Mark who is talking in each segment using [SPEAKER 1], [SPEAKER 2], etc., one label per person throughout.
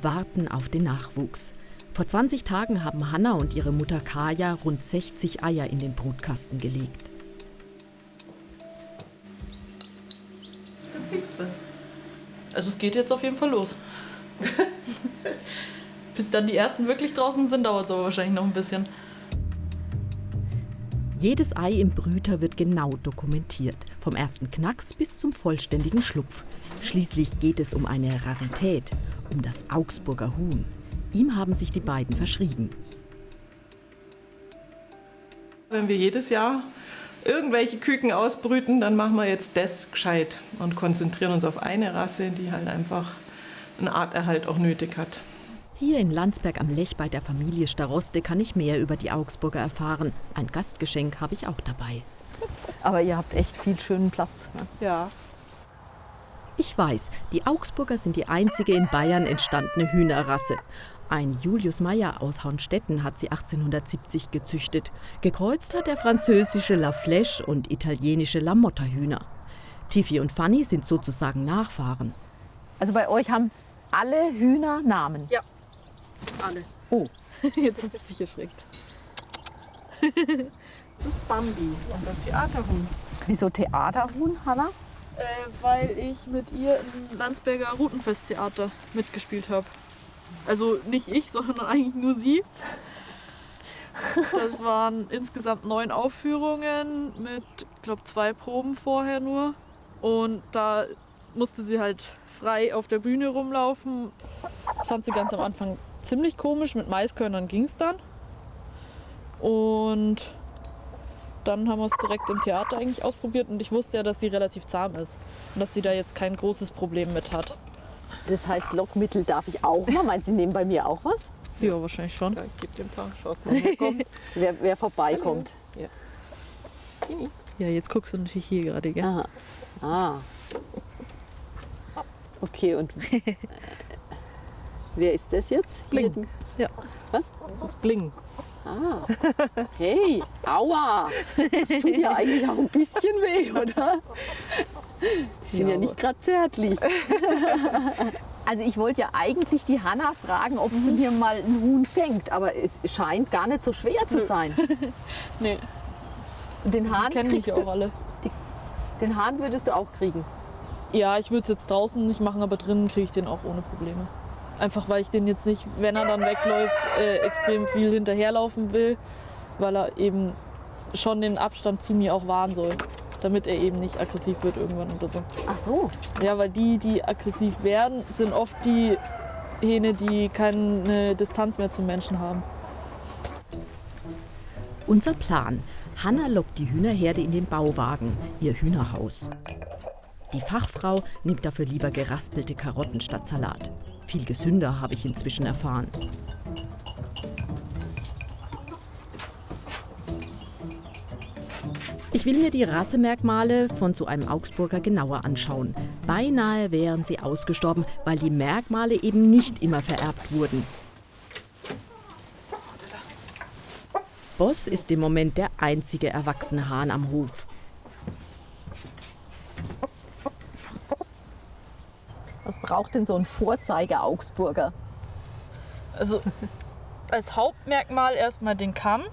[SPEAKER 1] warten auf den Nachwuchs. Vor 20 Tagen haben Hanna und ihre Mutter Kaya rund 60 Eier in den Brutkasten gelegt.
[SPEAKER 2] Also es geht jetzt auf jeden Fall los. Bis dann die ersten wirklich draußen sind, dauert es aber wahrscheinlich noch ein bisschen.
[SPEAKER 1] Jedes Ei im Brüter wird genau dokumentiert, vom ersten Knacks bis zum vollständigen Schlupf. Schließlich geht es um eine Rarität, um das Augsburger Huhn. Ihm haben sich die beiden verschrieben.
[SPEAKER 3] Wenn wir jedes Jahr irgendwelche Küken ausbrüten, dann machen wir jetzt das gescheit und konzentrieren uns auf eine Rasse, die halt einfach einen Arterhalt auch nötig hat.
[SPEAKER 1] Hier in Landsberg am Lech bei der Familie Staroste kann ich mehr über die Augsburger erfahren. Ein Gastgeschenk habe ich auch dabei.
[SPEAKER 4] Aber ihr habt echt viel schönen Platz. Ne?
[SPEAKER 3] Ja.
[SPEAKER 1] Ich weiß, die Augsburger sind die einzige in Bayern entstandene Hühnerrasse. Ein Julius Meyer aus Hornstetten hat sie 1870 gezüchtet. Gekreuzt hat er französische La Flèche und italienische La Motta-Hühner. Tiffy und Fanny sind sozusagen Nachfahren.
[SPEAKER 4] Also bei euch haben alle Hühner Namen?
[SPEAKER 2] Ja, alle.
[SPEAKER 4] Oh.
[SPEAKER 2] Jetzt hat es sich erschreckt.
[SPEAKER 3] Das ist Bambi, unser Theaterhuhn.
[SPEAKER 4] Wieso Theaterhuhn, Hanna?
[SPEAKER 2] Weil ich mit ihr im Landsberger Rutenfesttheater mitgespielt habe. Also nicht ich, sondern eigentlich nur sie. Das waren insgesamt 9 Aufführungen mit, ich glaube, 2 Proben vorher nur. Und da musste sie halt frei auf der Bühne rumlaufen. Das fand sie ganz am Anfang ziemlich komisch. Mit Maiskörnern ging es dann. Und dann haben wir es direkt im Theater eigentlich ausprobiert. Und ich wusste ja, dass sie relativ zahm ist. Und dass sie da jetzt kein großes Problem mit hat.
[SPEAKER 4] Das heißt, Lockmittel darf ich auch mal. Meinst du, Sie nehmen bei mir auch was?
[SPEAKER 2] Ja, wahrscheinlich schon.
[SPEAKER 3] Ja, ich gebe dir ein paar. Schaust mal, wer kommt.
[SPEAKER 4] Wer vorbeikommt.
[SPEAKER 3] Ja.
[SPEAKER 2] Ja, jetzt guckst du natürlich hier gerade, gell?
[SPEAKER 4] Aha. Ah. Okay, und wer ist das jetzt?
[SPEAKER 3] Bling.
[SPEAKER 2] Ja.
[SPEAKER 4] Was?
[SPEAKER 3] Das ist Bling.
[SPEAKER 4] Ah. Hey, aua! Das tut ja eigentlich auch ein bisschen weh, oder? Sie sind ja nicht gerade zärtlich. Also ich wollte ja eigentlich die Hanna fragen, ob sie mir mal ein Huhn fängt, aber es scheint gar nicht so schwer zu sein.
[SPEAKER 2] Nee,
[SPEAKER 4] Und den Hahn
[SPEAKER 2] die kennen mich
[SPEAKER 4] kriegst
[SPEAKER 2] ja auch
[SPEAKER 4] du,
[SPEAKER 2] alle.
[SPEAKER 4] den Hahn würdest du auch kriegen.
[SPEAKER 2] Ja, ich würde es jetzt draußen nicht machen, aber drinnen kriege ich den auch ohne Probleme. Einfach weil ich den jetzt nicht, wenn er dann wegläuft, extrem viel hinterherlaufen will, weil er eben schon den Abstand zu mir auch wahren soll, damit er eben nicht aggressiv wird irgendwann oder so.
[SPEAKER 4] Ach so.
[SPEAKER 2] Ja, weil die aggressiv werden, sind oft die Hähne, die keine Distanz mehr zum Menschen haben.
[SPEAKER 1] Unser Plan. Hanna lockt die Hühnerherde in den Bauwagen, ihr Hühnerhaus. Die Fachfrau nimmt dafür lieber geraspelte Karotten statt Salat. Viel gesünder, habe ich inzwischen erfahren. Ich will mir die Rassemerkmale von so einem Augsburger genauer anschauen. Beinahe wären sie ausgestorben, weil die Merkmale eben nicht immer vererbt wurden. Boss ist im Moment der einzige erwachsene Hahn am Hof.
[SPEAKER 4] Was braucht denn so ein Vorzeige-Augsburger?
[SPEAKER 2] Also als Hauptmerkmal erstmal den Kamm,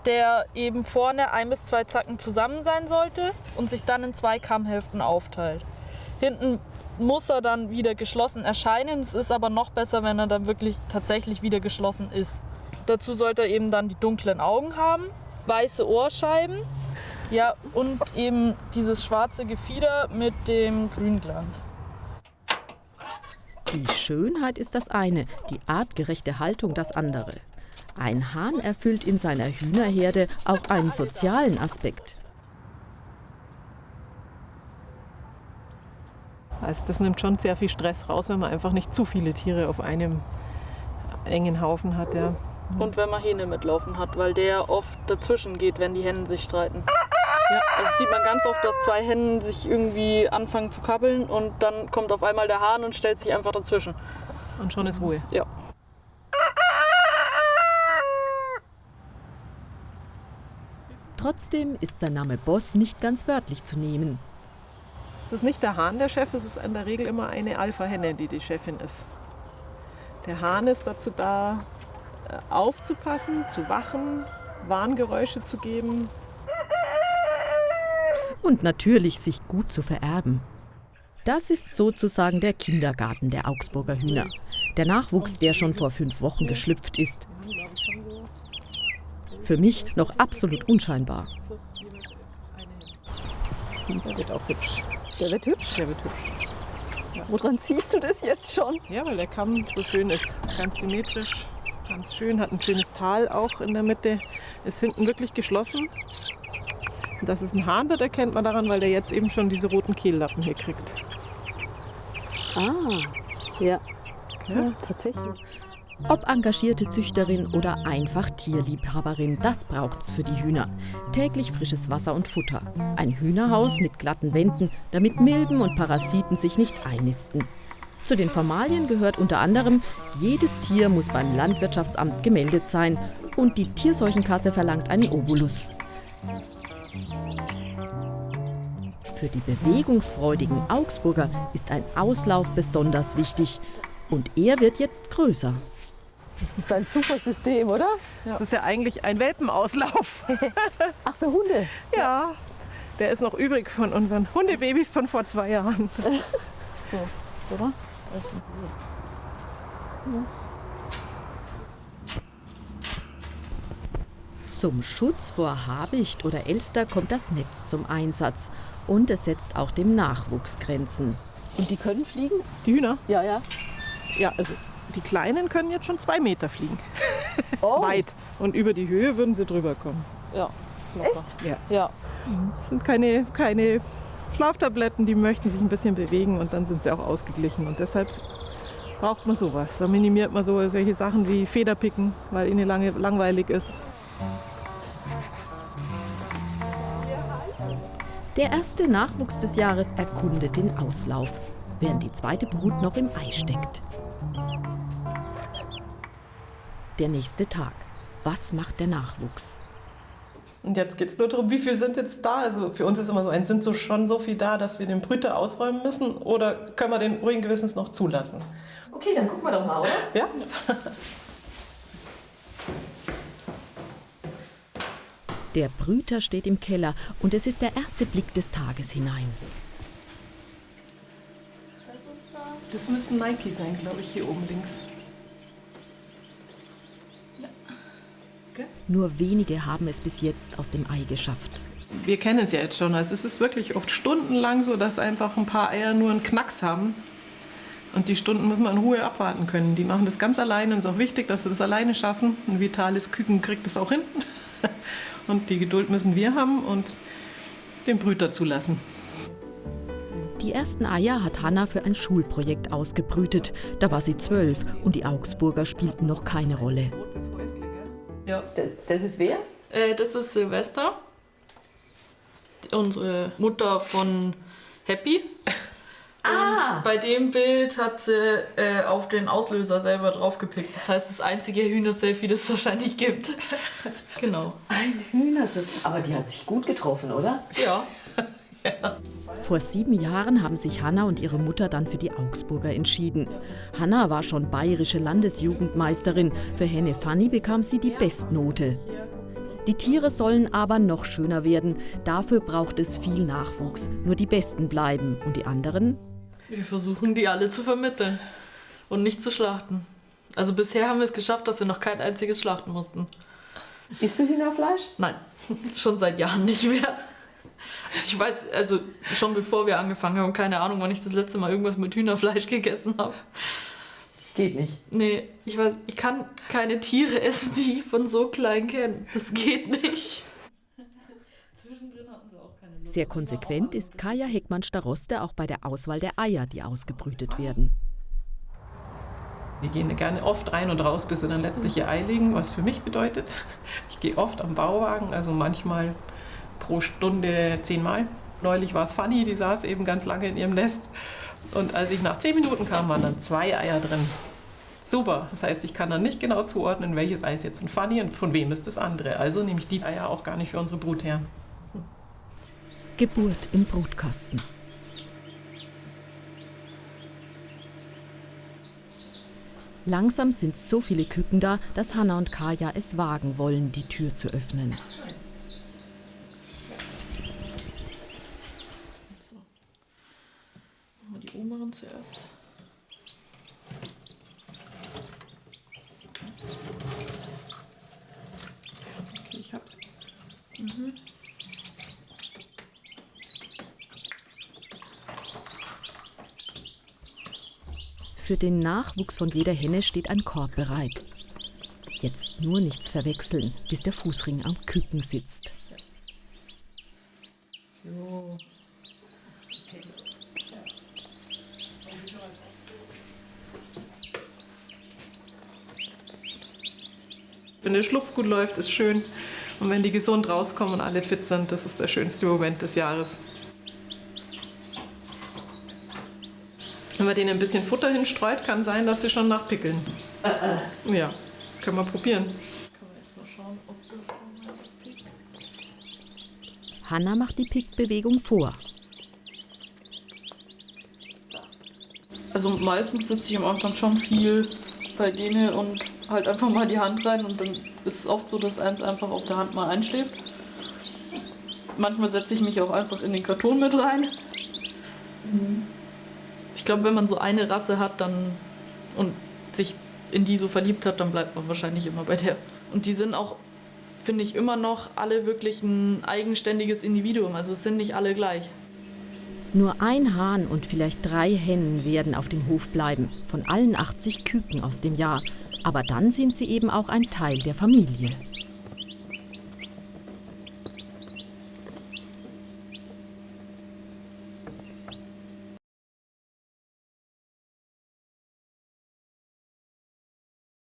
[SPEAKER 2] der eben vorne 1 bis 2 Zacken zusammen sein sollte und sich dann in 2 Kammhälften aufteilt. Hinten muss er dann wieder geschlossen erscheinen, es ist aber noch besser, wenn er dann wirklich tatsächlich wieder geschlossen ist. Dazu sollte er eben dann die dunklen Augen haben, weiße Ohrscheiben, ja, und eben dieses schwarze Gefieder mit dem Grünglanz.
[SPEAKER 1] Die Schönheit ist das eine, die artgerechte Haltung das andere. Ein Hahn erfüllt in seiner Hühnerherde auch einen sozialen Aspekt.
[SPEAKER 3] Also das nimmt schon sehr viel Stress raus, wenn man einfach nicht zu viele Tiere auf einem engen Haufen hat. Ja.
[SPEAKER 2] Und wenn man Hähne mitlaufen hat, weil der oft dazwischen geht, wenn die Hennen sich streiten. Ja, also sieht man ganz oft, dass 2 Hennen sich irgendwie anfangen zu kabbeln und dann kommt auf einmal der Hahn und stellt sich einfach dazwischen.
[SPEAKER 3] Und schon ist Ruhe.
[SPEAKER 2] Ja.
[SPEAKER 1] Trotzdem ist sein Name Boss nicht ganz wörtlich zu nehmen.
[SPEAKER 3] Es ist nicht der Hahn der Chef, es ist in der Regel immer eine Alpha-Henne, die die Chefin ist. Der Hahn ist dazu da, aufzupassen, zu wachen, Warngeräusche zu geben.
[SPEAKER 1] Und natürlich sich gut zu vererben. Das ist sozusagen der Kindergarten der Augsburger Hühner. Der Nachwuchs, der schon vor 5 Wochen geschlüpft ist. Für mich noch absolut unscheinbar.
[SPEAKER 3] Der wird auch hübsch.
[SPEAKER 4] Der wird hübsch.
[SPEAKER 3] Der wird hübsch.
[SPEAKER 4] Woran siehst du das jetzt schon?
[SPEAKER 3] Ja, weil der Kamm so schön ist. Ganz symmetrisch, ganz schön. Hat ein schönes Tal auch in der Mitte. Ist hinten wirklich geschlossen. Und dass es ein Hahn wird, erkennt man daran, weil der jetzt eben schon diese roten Kehllappen hier kriegt.
[SPEAKER 4] Ah, ja. Ja, tatsächlich.
[SPEAKER 1] Ob engagierte Züchterin oder einfach Tierliebhaberin, das braucht's für die Hühner. Täglich frisches Wasser und Futter. Ein Hühnerhaus mit glatten Wänden, damit Milben und Parasiten sich nicht einnisten. Zu den Formalien gehört unter anderem, jedes Tier muss beim Landwirtschaftsamt gemeldet sein und die Tierseuchenkasse verlangt einen Obolus. Für die bewegungsfreudigen Augsburger ist ein Auslauf besonders wichtig. Und er wird jetzt größer.
[SPEAKER 4] Das ist ein super System, oder?
[SPEAKER 3] Das ist ja eigentlich ein Welpenauslauf.
[SPEAKER 4] Ach, für Hunde?
[SPEAKER 3] Ja, der ist noch übrig von unseren Hundebabys von vor 2 Jahren.
[SPEAKER 4] So, oder?
[SPEAKER 1] Zum Schutz vor Habicht oder Elster kommt das Netz zum Einsatz. Und es setzt auch dem Nachwuchs Grenzen.
[SPEAKER 4] Und die können fliegen?
[SPEAKER 3] Die Hühner?
[SPEAKER 4] Ja, ja.
[SPEAKER 3] Ja, also die Kleinen können jetzt schon 2 Meter fliegen.
[SPEAKER 4] Oh.
[SPEAKER 3] Weit. Und über die Höhe würden sie drüber kommen.
[SPEAKER 2] Ja.
[SPEAKER 4] Echt?
[SPEAKER 3] Ja.
[SPEAKER 2] Ja.
[SPEAKER 3] Das sind keine Schlaftabletten, die möchten sich ein bisschen bewegen und dann sind sie auch ausgeglichen. Und deshalb braucht man sowas. Da minimiert man so solche Sachen wie Federpicken, weil ihnen langweilig ist.
[SPEAKER 1] Der erste Nachwuchs des Jahres erkundet den Auslauf, während die zweite Brut noch im Ei steckt. Der nächste Tag. Was macht der Nachwuchs?
[SPEAKER 3] Und jetzt geht es nur darum, wie viel sind jetzt da? Also für uns ist immer so, sind so schon so viel da, dass wir den Brüter ausräumen müssen? Oder können wir den ruhigen Gewissens noch zulassen?
[SPEAKER 4] Okay, dann gucken wir doch mal, oder?
[SPEAKER 3] Ja?
[SPEAKER 1] Der Brüter steht im Keller und es ist der erste Blick des Tages hinein.
[SPEAKER 3] Das müssten Nike sein, glaube ich, hier oben links.
[SPEAKER 1] Nur wenige haben es bis jetzt aus dem Ei geschafft.
[SPEAKER 3] Wir kennen es ja jetzt schon. Also es ist wirklich oft stundenlang so, dass einfach ein paar Eier nur einen Knacks haben. Und die Stunden muss man in Ruhe abwarten können. Die machen das ganz alleine und es ist auch wichtig, dass sie das alleine schaffen. Ein vitales Küken kriegt das auch hin. Und die Geduld müssen wir haben und den Brüter zulassen.
[SPEAKER 1] Die ersten Eier hat Hanna für ein Schulprojekt ausgebrütet. Da war sie 12 und die Augsburger spielten noch keine Rolle.
[SPEAKER 2] Ja.
[SPEAKER 4] Das ist wer?
[SPEAKER 2] Das ist Silvester. Unsere Mutter von Happy.
[SPEAKER 4] Ah!
[SPEAKER 2] Und bei dem Bild hat sie auf den Auslöser selber draufgepickt. Das heißt, das einzige Hühnerselfie, das es wahrscheinlich gibt. Genau.
[SPEAKER 4] Ein Hühnerselfie. Aber die hat sich gut getroffen, oder?
[SPEAKER 2] Ja.
[SPEAKER 1] Vor 7 Jahren haben sich Hanna und ihre Mutter dann für die Augsburger entschieden. Hanna war schon bayerische Landesjugendmeisterin. Für Henne Fanny bekam sie die Bestnote. Die Tiere sollen aber noch schöner werden. Dafür braucht es viel Nachwuchs. Nur die Besten bleiben und die anderen?
[SPEAKER 2] Wir versuchen, die alle zu vermitteln und nicht zu schlachten. Also bisher haben wir es geschafft, dass wir noch kein einziges schlachten mussten.
[SPEAKER 4] Isst du Hühnerfleisch?
[SPEAKER 2] Nein, schon seit Jahren nicht mehr. Ich weiß, also schon bevor wir angefangen haben, keine Ahnung, wann ich das letzte Mal irgendwas mit Hühnerfleisch gegessen habe.
[SPEAKER 4] Geht nicht.
[SPEAKER 2] Nee, ich weiß, ich kann keine Tiere essen, die ich von so klein kenne. Das geht nicht.
[SPEAKER 1] Sehr konsequent ist Kaja Heckmann-Staroste auch bei der Auswahl der Eier, die ausgebrütet werden.
[SPEAKER 3] Wir gehen gerne oft rein und raus, bis sie dann letztlich ihr Ei legen, was für mich bedeutet, ich gehe oft am Bauwagen, also manchmal pro Stunde 10 Mal. Neulich war es Fanny, die saß eben ganz lange in ihrem Nest. Und als ich nach 10 Minuten kam, waren dann 2 Eier drin. Super, das heißt, ich kann dann nicht genau zuordnen, welches Ei ist jetzt von Fanny und von wem ist das andere. Also nehme ich die Eier auch gar nicht für unsere Brut her.
[SPEAKER 1] Geburt im Brutkasten. Langsam sind so viele Küken da, dass Hanna und Kaya es wagen wollen, die Tür zu öffnen.
[SPEAKER 2] So. Machen wir die oberen zuerst.
[SPEAKER 3] Okay, ich hab's.
[SPEAKER 1] Für den Nachwuchs von jeder Henne steht ein Korb bereit. Jetzt nur nichts verwechseln, bis der Fußring am Küken sitzt.
[SPEAKER 3] So. Wenn der Schlupf gut läuft, ist schön. Und wenn die gesund rauskommen und alle fit sind, das ist der schönste Moment des Jahres. Wenn man denen ein bisschen Futter hinstreut, kann sein, dass sie schon nachpickeln. Ja, können wir probieren.
[SPEAKER 2] Können wir jetzt mal schauen, ob da was pickt.
[SPEAKER 1] Hanna macht die Pickbewegung vor.
[SPEAKER 2] Also meistens sitze ich am Anfang schon viel bei denen und halt einfach mal die Hand rein und dann ist es oft so, dass eins einfach auf der Hand mal einschläft. Manchmal setze ich mich auch einfach in den Karton mit rein. Ich glaube, wenn man so eine Rasse hat dann und sich in die so verliebt hat, dann bleibt man wahrscheinlich immer bei der. Und die sind auch, finde ich, immer noch alle wirklich ein eigenständiges Individuum. Also es sind nicht alle gleich.
[SPEAKER 1] Nur ein Hahn und vielleicht 3 Hennen werden auf dem Hof bleiben, von allen 80 Küken aus dem Jahr. Aber dann sind sie eben auch ein Teil der Familie.